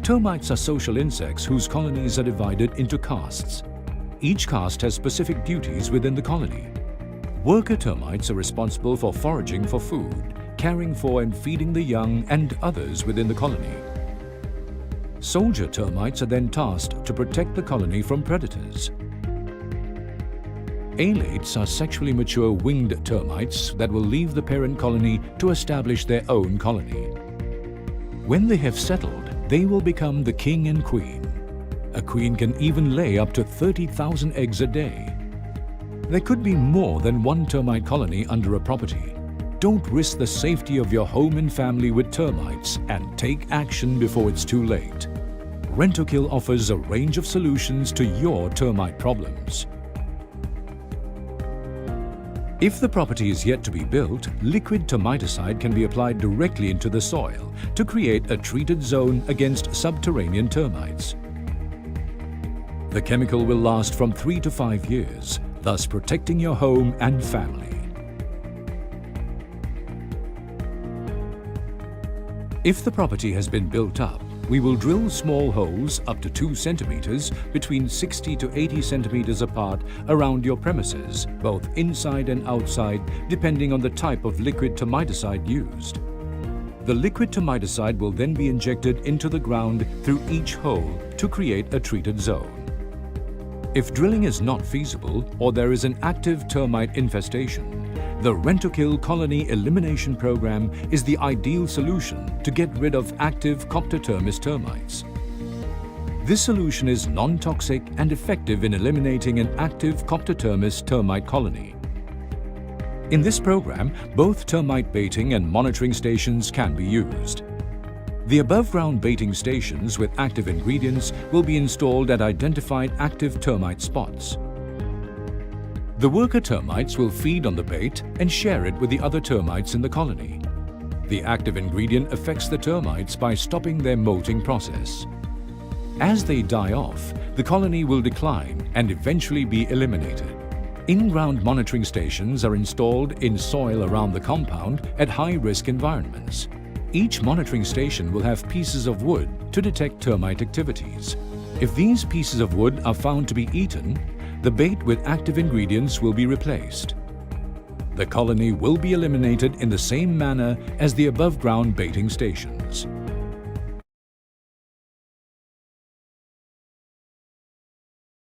Termites are social insects whose colonies are divided into castes. Each caste has specific duties within the colony. Worker termites are responsible for foraging for food, caring for and feeding the young and others within the colony. Soldier termites are then tasked to protect the colony from predators. Alates are sexually mature winged termites that will leave the parent colony to establish their own colony. When they have settled, they will become the king and queen. A queen can even lay up to 30,000 eggs a day. There could be more than one termite colony under a property. Don't risk the safety of your home and family with termites and take action before it's too late. Rentokil offers a range of solutions to your termite problems. If the property is yet to be built, liquid termiticide can be applied directly into the soil to create a treated zone against subterranean termites. The chemical will last from 3 to 5 years, thus protecting your home and family. If the property has been built up, we will drill small holes up to 2 centimeters between 60 to 80 centimeters apart around your premises, both inside and outside, depending on the type of liquid termiticide used. The liquid termiticide will then be injected into the ground through each hole to create a treated zone. If drilling is not feasible or there is an active termite infestation, the Rentokil Colony Elimination Program is the ideal solution to get rid of active Coptotermis termites. This solution is non-toxic and effective in eliminating an active Coptotermis termite colony. In this program, both termite baiting and monitoring stations can be used. The above-ground baiting stations with active ingredients will be installed at identified active termite spots. The worker termites will feed on the bait and share it with the other termites in the colony. The active ingredient affects the termites by stopping their molting process. As they die off, the colony will decline and eventually be eliminated. In-ground monitoring stations are installed in soil around the compound at high-risk environments. Each monitoring station will have pieces of wood to detect termite activities. If these pieces of wood are found to be eaten, the bait with active ingredients will be replaced. The colony will be eliminated in the same manner as the above-ground baiting stations.